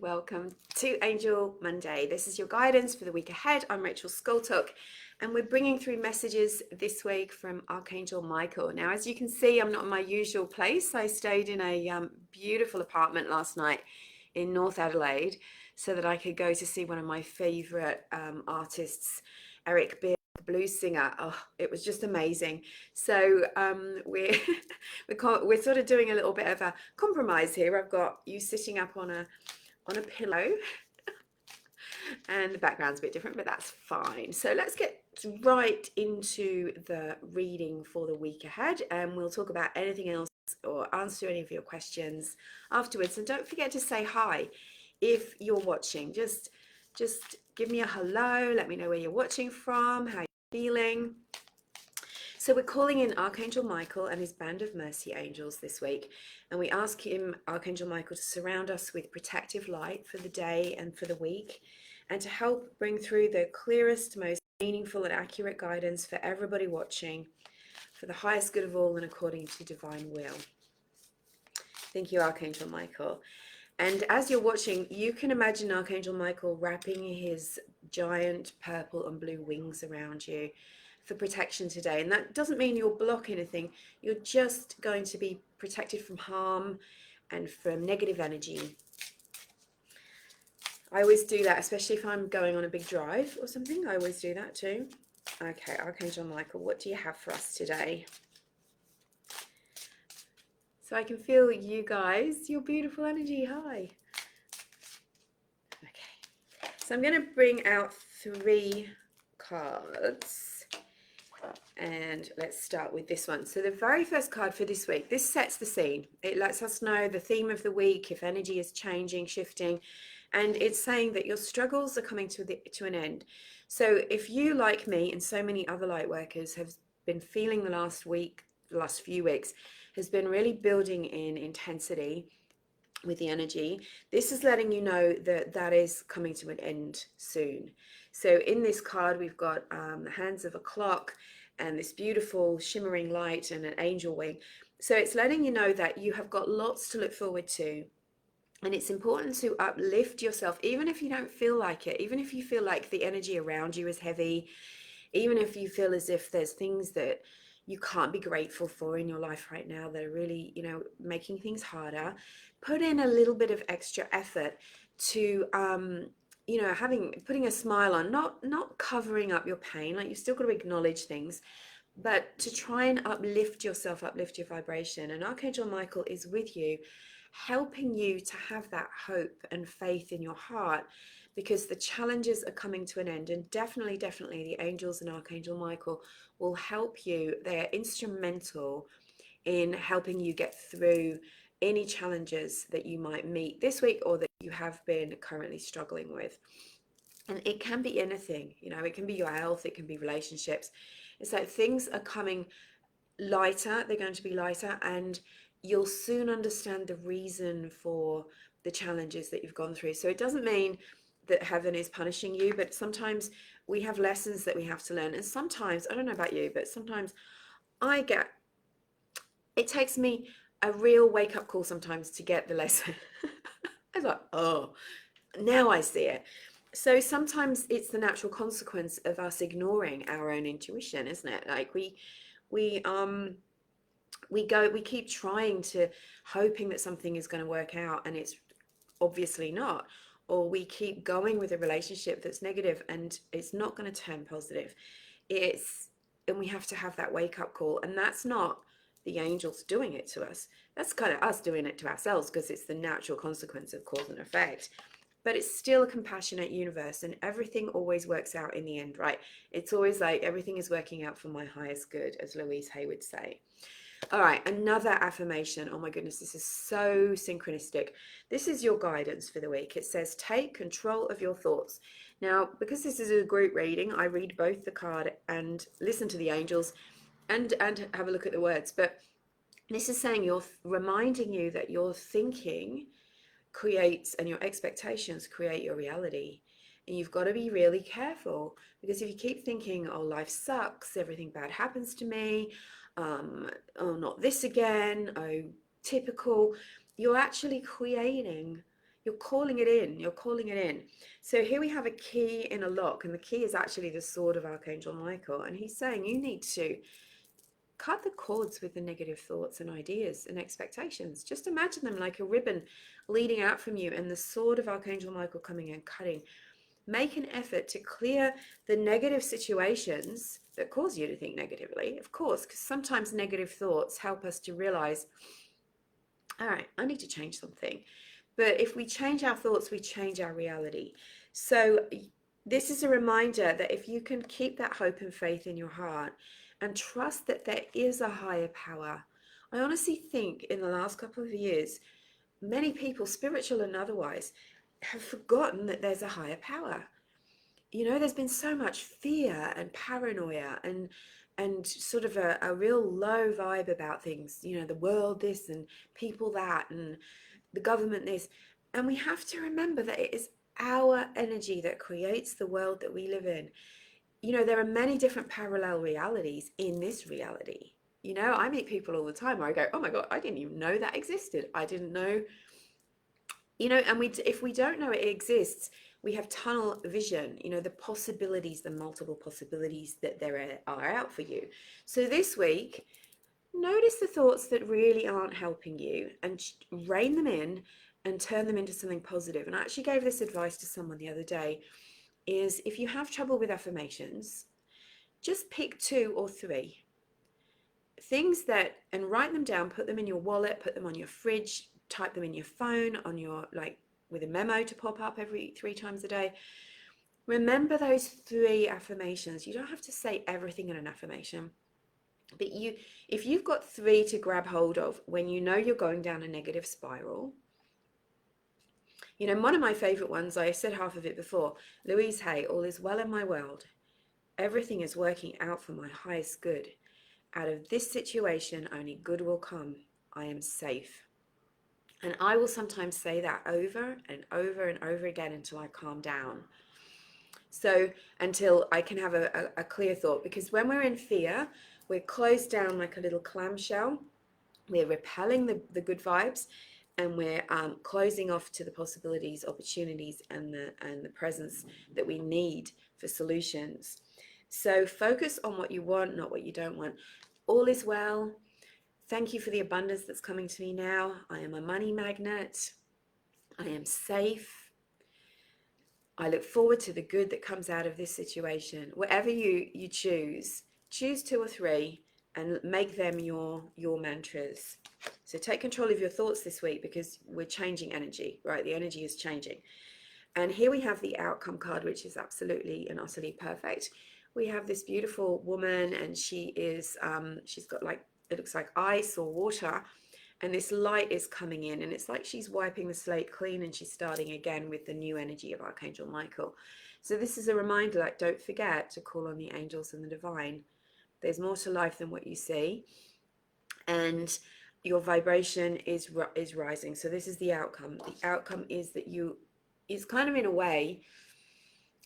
Welcome to Angel Monday. This is your guidance for the week ahead. I'm Rachel Skoltok, and we're bringing through messages this week from Archangel Michael. Now, as you can see, I'm not in my usual place. I stayed in a beautiful apartment last night in North Adelaide so that I could go to see one of my favourite artists, Eric Beer, the blues singer. Oh, it was just amazing. So we're we're sort of doing a little bit of a compromise here. I've got you sitting up on a pillow and the background's a bit different, but that's fine. So let's get right into the reading for the week ahead, and we'll talk about anything else or answer any of your questions afterwards. And don't forget to say hi if you're watching. Just give me a hello, let me know where you're watching from, how you're feeling. So we're calling in Archangel Michael and his band of mercy angels this week, and we ask him, Archangel Michael, to surround us with protective light for the day and for the week, and to help bring through the clearest, most meaningful and accurate guidance for everybody watching, for the highest good of all and according to divine will. Thank you, Archangel Michael. And as you're watching, you can imagine Archangel Michael wrapping his giant purple and blue wings around you for protection today. And that doesn't mean you'll block anything. You're just going to be protected from harm and from negative energy. I always do that, especially if I'm going on a big drive or something. I always do that too. Okay, Archangel Michael, what do you have for us today? So I can feel you guys, your beautiful energy. Hi. Okay, so I'm going to bring out 3 cards. And let's start with this one. So the very first card for this week, this sets the scene. It lets us know the theme of the week, if energy is changing, shifting, and it's saying that your struggles are coming to an end. So if you, like me and so many other light workers, have been feeling the last few weeks, has been really building in intensity with the energy, this is letting you know that that is coming to an end soon. So in this card, we've got the hands of a clock and this beautiful shimmering light and an angel wing. So it's letting you know that you have got lots to look forward to. And it's important to uplift yourself, even if you don't feel like it, even if you feel like the energy around you is heavy, even if you feel as if there's things that you can't be grateful for in your life right now that are really, making things harder. Put in a little bit of extra effort to, putting a smile on, not covering up your pain. Like, you've still got to acknowledge things, but to try and uplift yourself, uplift your vibration. And Archangel Michael is with you, helping you to have that hope and faith in your heart, because the challenges are coming to an end. And definitely the angels and Archangel Michael will help you. They're instrumental in helping you get through any challenges that you might meet this week or that you have been currently struggling with. And it can be anything, it can be your health, it can be relationships. It's like things are coming lighter, they're going to be lighter, and you'll soon understand the reason for the challenges that you've gone through. So it doesn't mean that heaven is punishing you, but sometimes we have lessons that we have to learn. And sometimes, I don't know about you, but sometimes it takes me a real wake-up call sometimes to get the lesson. I was like, oh, now I see it. So sometimes it's the natural consequence of us ignoring our own intuition, isn't it? Like we keep trying to, hoping that something is going to work out, and it's obviously not. Or we keep going with a relationship that's negative and it's not going to turn positive. And we have to have that wake-up call, and that's not the angels doing it to us. That's kind of us doing it to ourselves, because it's the natural consequence of cause and effect. But it's still a compassionate universe, and everything always works out in the end, right? It's always like everything is working out for my highest good, as Louise Hay would say. All right, another affirmation. Oh my goodness, this is so synchronistic. This is your guidance for the week. It says, take control of your thoughts. Now, because this is a group reading, I read both the card and listen to the angels and have a look at the words. But this is saying, reminding you that your thinking creates, and your expectations create your reality. And you've got to be really careful, because if you keep thinking, oh, life sucks, everything bad happens to me, oh, not this again, oh, typical, you're actually creating You're calling it in. You're calling it in. So here we have a key in a lock, and the key is actually the sword of Archangel Michael. And he's saying you need to cut the cords with the negative thoughts and ideas and expectations. Just imagine them like a ribbon leading out from you, and the sword of Archangel Michael coming and cutting. Make an effort to clear the negative situations that cause you to think negatively, of course, because sometimes negative thoughts help us to realize, all right, I need to change something. But if we change our thoughts, we change our reality. So this is a reminder that if you can keep that hope and faith in your heart and trust that there is a higher power. I honestly think in the last couple of years, many people, spiritual and otherwise, have forgotten that there's a higher power. You know, there's been so much fear and paranoia and sort of a real low vibe about things, you know, the world this and people that and the government this. And we have to remember that it is our energy that creates the world that we live in. You know, there are many different parallel realities in this reality. You know, I meet people all the time where I go, oh my God, I didn't even know that existed. I didn't know, you know, and if we don't know it exists, we have tunnel vision, you know, the possibilities, the multiple possibilities that there are out for you. So this week, notice the thoughts that really aren't helping you and rein them in and turn them into something positive. And I actually gave this advice to someone the other day, is if you have trouble with affirmations, just pick 2 or 3 things that, and write them down, put them in your wallet, put them on your fridge, type them in your phone, on your, like, with a memo to pop up every 3 times a day. Remember those 3 affirmations. You don't have to say everything in an affirmation, but if you've got 3 to grab hold of when you know you're going down a negative spiral. You know, one of my favorite ones, I said half of it before, Louise Hay, all is well in my world. Everything is working out for my highest good. Out of this situation, only good will come. I am safe. And I will sometimes say that over and over and over again until I calm down. So until I can have a clear thought, because when we're in fear, we're closed down like a little clamshell. We're repelling the good vibes, and we're closing off to the possibilities, opportunities, and the presence that we need for solutions. So focus on what you want, not what you don't want. All is well. Thank you for the abundance that's coming to me now. I am a money magnet. I am safe. I look forward to the good that comes out of this situation. Whatever you choose 2 or 3 and make them your mantras. So take control of your thoughts this week, because we're changing energy, right? The energy is changing. And here we have the outcome card, which is absolutely and utterly perfect. We have this beautiful woman, and she is, she's got, like, it looks like ice or water, and this light is coming in, and it's like she's wiping the slate clean and she's starting again with the new energy of Archangel Michael. So this is a reminder, like, don't forget to call on the angels and the divine. There's more to life than what you see, and your vibration is rising. So this is the outcome. The outcome is that is kind of, in a way,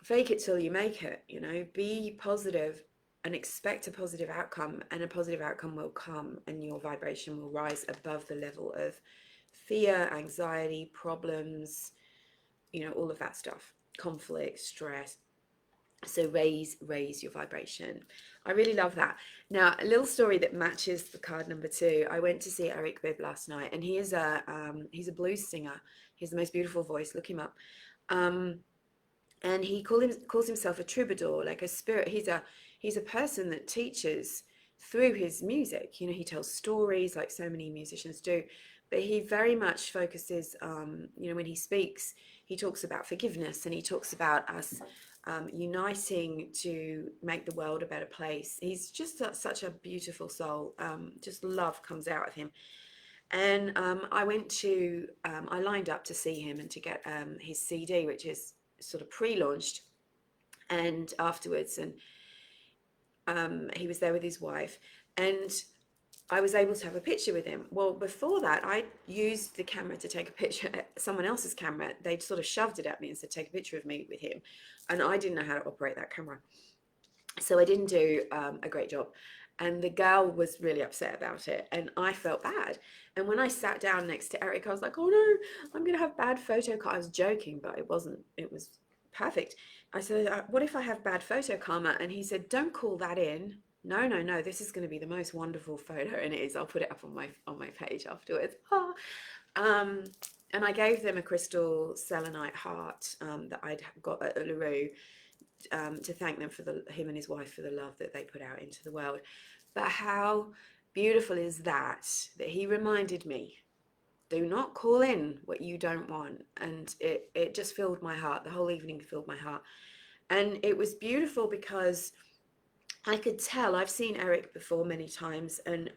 fake it till you make it. You know, be positive and expect a positive outcome, and a positive outcome will come, and your vibration will rise above the level of fear, anxiety, problems, you know, all of that stuff, conflict, stress. So raise your vibration. I really love that. Now, a little story that matches the card number 2. I went to see Eric Bibb last night, and he's a blues singer. He has the most beautiful voice. Look him up. And he calls himself a troubadour, like a spirit. He's a person that teaches through his music. You know, he tells stories like so many musicians do, but he very much focuses, you know, when he speaks, he talks about forgiveness, and he talks about us uniting to make the world a better place. He's just such a beautiful soul. Just love comes out of him. And I lined up to see him and to get his CD, which is sort of pre-launched, and afterwards, and he was there with his wife, and I was able to have a picture with him. Well, before that, I used the camera to take a picture, someone else's camera. They'd sort of shoved it at me and said, take a picture of me with him. And I didn't know how to operate that camera. So I didn't do a great job. And the girl was really upset about it, and I felt bad. And when I sat down next to Eric, I was like, oh no, I'm going to have bad photo karma. I was joking, but it wasn't. It was perfect. I said, what if I have bad photo karma? And he said, don't call that in. No, no, no. This is going to be the most wonderful photo, and it is. I'll put it up on my page afterwards. Um, and I gave them a crystal selenite heart that I'd got at Uluru, to thank them for him and his wife for the love that they put out into the world. But how beautiful is that he reminded me, do not call in what you don't want. And it just filled my heart. The whole evening filled my heart. And it was beautiful because I could tell, I've seen Eric before many times, and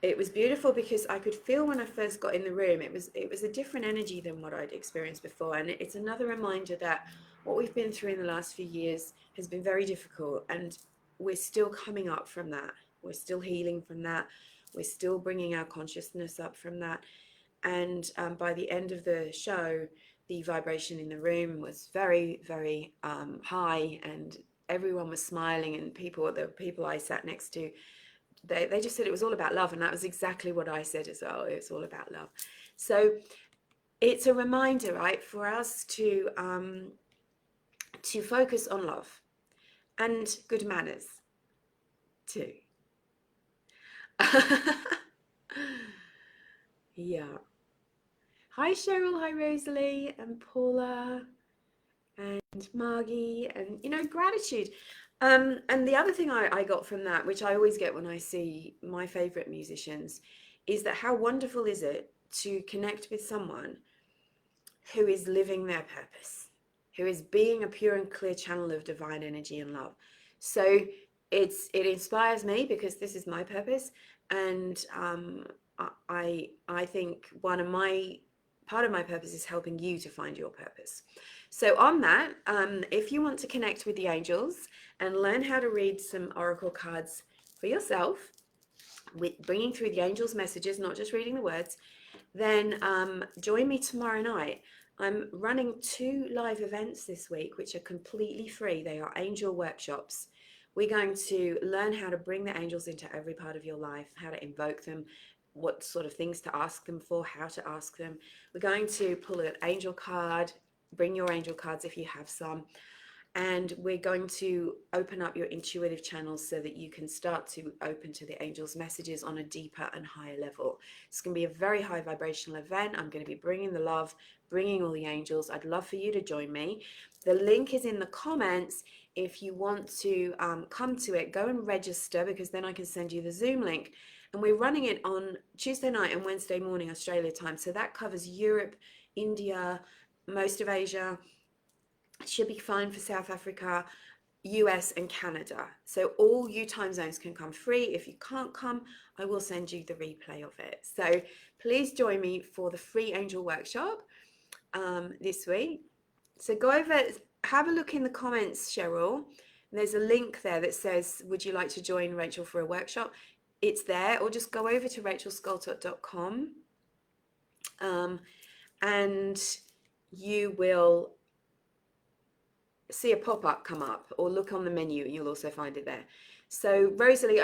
it was beautiful because I could feel when I first got in the room, it was a different energy than what I'd experienced before. And it's another reminder that what we've been through in the last few years has been very difficult, and we're still coming up from that. We're still healing from that. We're still bringing our consciousness up from that. And by the end of the show, the vibration in the room was very, very high, and everyone was smiling, and the people I sat next to, they just said it was all about love, and that was exactly what I said as well. It's all about love. So it's a reminder, right, for us to focus on love and good manners too. Yeah. Hi Cheryl, hi Rosalie and Paula and Margie, and gratitude. And the other thing I got from that, which I always get when I see my favorite musicians, is that how wonderful is it to connect with someone who is living their purpose, who is being a pure and clear channel of divine energy and love. So it inspires me because this is my purpose, and I think part of my purpose is helping you to find your purpose. So on that, if you want to connect with the angels and learn how to read some oracle cards for yourself, with bringing through the angels' messages, not just reading the words, then join me tomorrow night. I'm running 2 live events this week, which are completely free. They are angel workshops. We're going to learn how to bring the angels into every part of your life, how to invoke them, what sort of things to ask them for, how to ask them. We're going to pull an angel card, bring your angel cards if you have some, and we're going to open up your intuitive channels so that you can start to open to the angels' messages on a deeper and higher level. It's going to be a very high vibrational event. I'm going to be bringing the love, bringing all the angels. I'd love for you to join me. The link is in the comments. If you want to come to it, go and register, because then I can send you the Zoom link. And we're running it on Tuesday night and Wednesday morning Australia time. So that covers Europe, India, most of Asia. It should be fine for South Africa, US and Canada. So all you time zones can come free. If you can't come, I will send you the replay of it. So please join me for the free angel workshop this week. So go over, have a look in the comments, Cheryl. There's a link there that says, would you like to join Rachel for a workshop? It's there, or just go over to rachelskoltot.com and you will see a pop-up come up, or look on the menu and you'll also find it there. So Rosalie,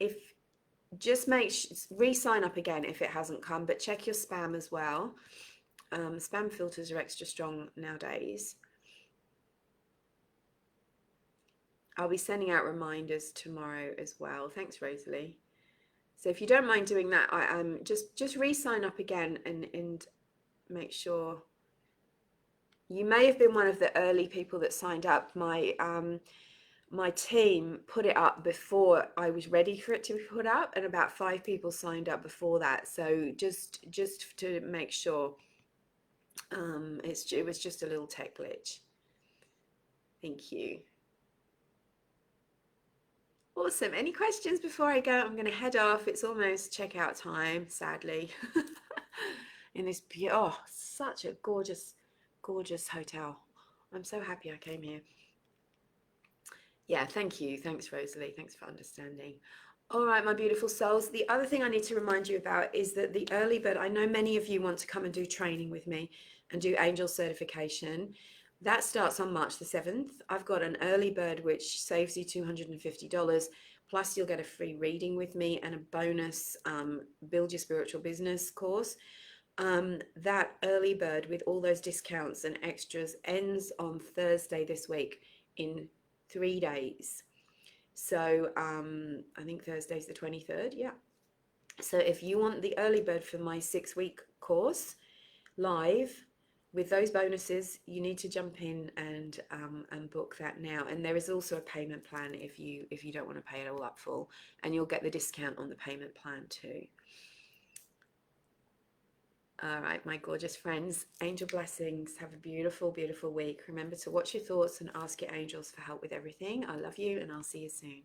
if just re-sign up again if it hasn't come, but check your spam as well. Spam filters are extra strong nowadays. I'll be sending out reminders tomorrow as well. Thanks, Rosalie. So if you don't mind doing that, just re-sign up again and make sure. You may have been one of the early people that signed up. My team put it up before I was ready for it to be put up, and about 5 people signed up before that. So just to make sure, it was just a little tech glitch. Thank you. Awesome. Any questions before I go? I'm going to head off. It's almost checkout time, sadly. In this such a gorgeous hotel. I'm so happy I came here. Yeah, thank you. Thanks, Rosalie. Thanks for understanding. All right, my beautiful souls. The other thing I need to remind you about is that the early bird, I know many of you want to come and do training with me and do angel certification. That starts on March the 7th. I've got an early bird which saves you $250, Plus, you'll get a free reading with me and a bonus Build Your Spiritual Business course. That early bird with all those discounts and extras ends on Thursday this week in 3 days. So I think Thursday's the 23rd. Yeah. So if you want the early bird for my 6-week course live with those bonuses, you need to jump in and book that now. And there is also a payment plan if you don't want to pay it all up full, and you'll get the discount on the payment plan too. All right, my gorgeous friends, angel blessings. Have a beautiful, beautiful week. Remember to watch your thoughts and ask your angels for help with everything. I love you, and I'll see you soon.